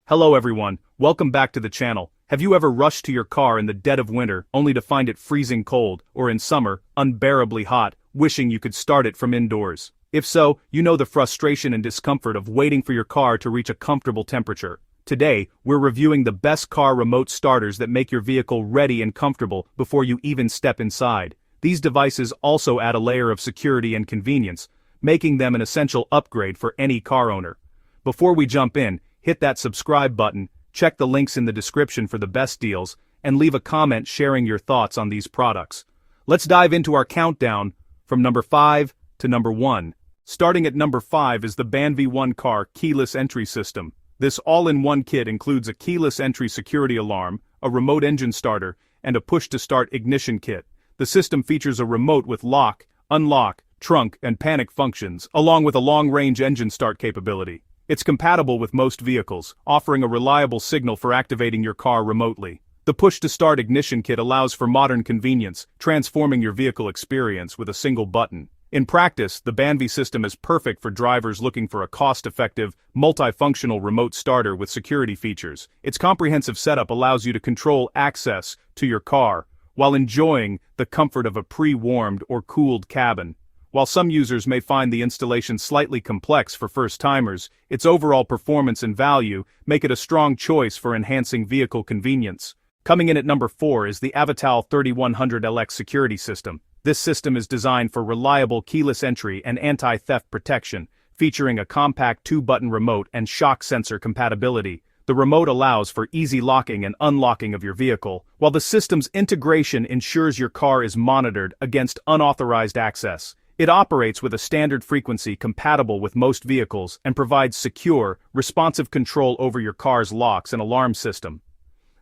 Hello everyone, welcome back to the channel. Have you ever rushed to your car in the dead of winter only to find it freezing cold, or in summer, unbearably hot, wishing you could start it from indoors? If so, you know the frustration and discomfort of waiting for your car to reach a comfortable temperature. Today, we're reviewing the best car remote starters that make your vehicle ready and comfortable before you even step inside. These devices also add a layer of security and convenience, making them an essential upgrade for any car owner. Before we jump in, hit that subscribe button, check the links in the description for the best deals, and leave a comment sharing your thoughts on these products. Let's dive into our countdown from number 5 to number 1. Starting at number 5 is the BANVIE One Car Keyless Entry System. This all-in-one kit includes a keyless entry security alarm, a remote engine starter, and a push-to-start ignition kit. The system features a remote with lock, unlock, trunk, and panic functions, along with a long-range engine start capability. It's compatible with most vehicles, offering a reliable signal for activating your car remotely. The push-to-start ignition kit allows for modern convenience, transforming your vehicle experience with a single button. In practice, the BANVIE system is perfect for drivers looking for a cost-effective, multifunctional remote starter with security features. Its comprehensive setup allows you to control access to your car, while enjoying the comfort of a pre-warmed or cooled cabin. While some users may find the installation slightly complex for first-timers, its overall performance and value make it a strong choice for enhancing vehicle convenience. Coming in at number 4 is the Avital 3100LX security system. This system is designed for reliable keyless entry and anti-theft protection, featuring a compact 2-button remote and shock sensor compatibility. The remote allows for easy locking and unlocking of your vehicle, while the system's integration ensures your car is monitored against unauthorized access. It operates with a standard frequency compatible with most vehicles and provides secure, responsive control over your car's locks and alarm system.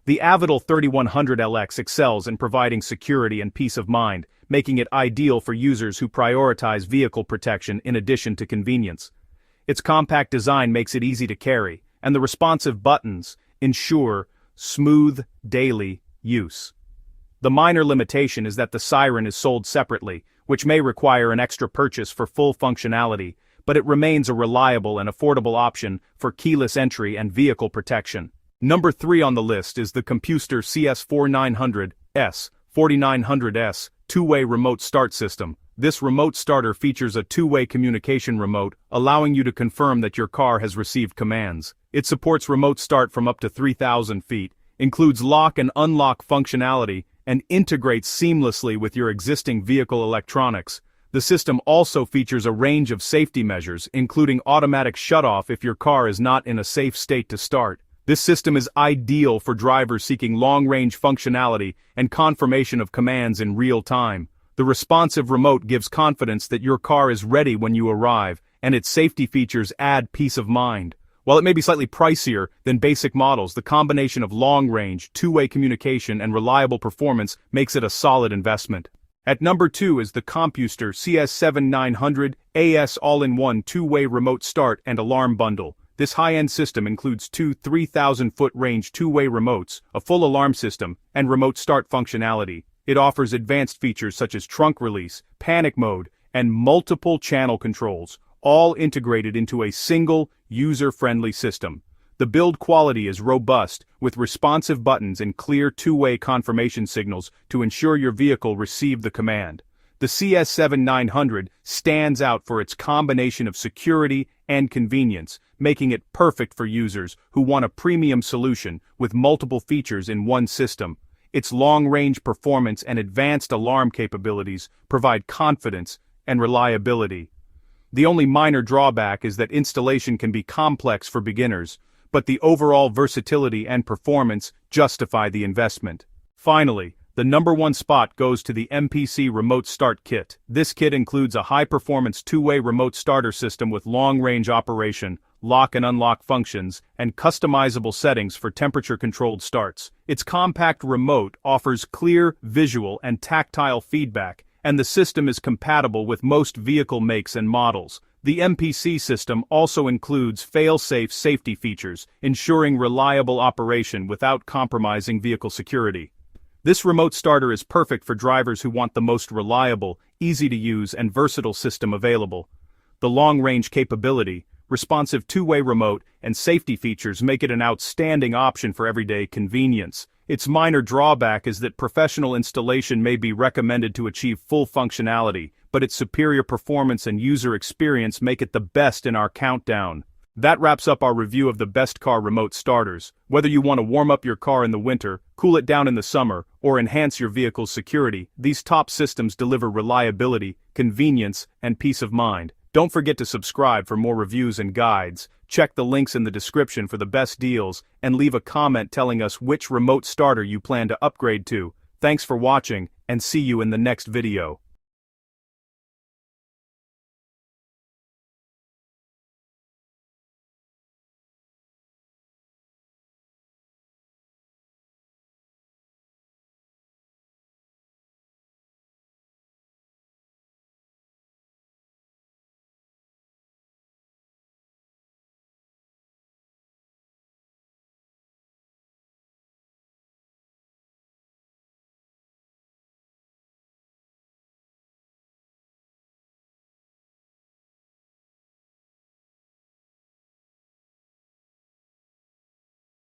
The Avital 3100LX excels in providing security and peace of mind, making it ideal for users who prioritize vehicle protection in addition to convenience. Its compact design makes it easy to carry, and the responsive buttons ensure smooth, daily use. The minor limitation is that the siren is sold separately, which may require an extra purchase for full functionality, but it remains a reliable and affordable option for keyless entry and vehicle protection. Number 3 on the list is the Compustar CS7900 two-way remote start system. This remote starter features a two-way communication remote, allowing you to confirm that your car has received commands. It supports remote start from up to 3,000 feet, includes lock and unlock functionality, and integrates seamlessly with your existing vehicle electronics. The system also features a range of safety measures, including automatic shutoff if your car is not in a safe state to start. This system is ideal for drivers seeking long-range functionality and confirmation of commands in real time. The responsive remote gives confidence that your car is ready when you arrive, and its safety features add peace of mind. While it may be slightly pricier than basic models, the combination of long-range, two-way communication and reliable performance makes it a solid investment. At number 2 is the Compustar CS7900 all-in-one two-way remote start and alarm bundle. This high-end system includes two 3,000-foot range two-way remotes, a full alarm system, and remote start functionality. It offers advanced features such as trunk release, panic mode, and multiple channel controls, all integrated into a single, user-friendly system. The build quality is robust, with responsive buttons and clear two-way confirmation signals to ensure your vehicle received the command. The CS7900 stands out for its combination of security and convenience, making it perfect for users who want a premium solution with multiple features in one system. Its long-range performance and advanced alarm capabilities provide confidence and reliability. The only minor drawback is that installation can be complex for beginners, but the overall versatility and performance justify the investment. Finally, the number 1 spot goes to the MPC Remote Start Kit. This kit includes a high-performance two-way remote starter system with long-range operation, lock and unlock functions, and customizable settings for temperature-controlled starts. Its compact remote offers clear visual and tactile feedback, and the system is compatible with most vehicle makes and models. The MPC system also includes fail-safe safety features, ensuring reliable operation without compromising vehicle security. This remote starter is perfect for drivers who want the most reliable, easy-to-use, and versatile system available. The long-range capability, responsive two-way remote, and safety features make it an outstanding option for everyday convenience. Its minor drawback is that professional installation may be recommended to achieve full functionality, but its superior performance and user experience make it the best in our countdown. That wraps up our review of the best car remote starters. Whether you want to warm up your car in the winter, cool it down in the summer, or enhance your vehicle's security, these top systems deliver reliability, convenience, and peace of mind. Don't forget to subscribe for more reviews and guides, check the links in the description for the best deals, and leave a comment telling us which remote starter you plan to upgrade to. Thanks for watching, and see you in the next video.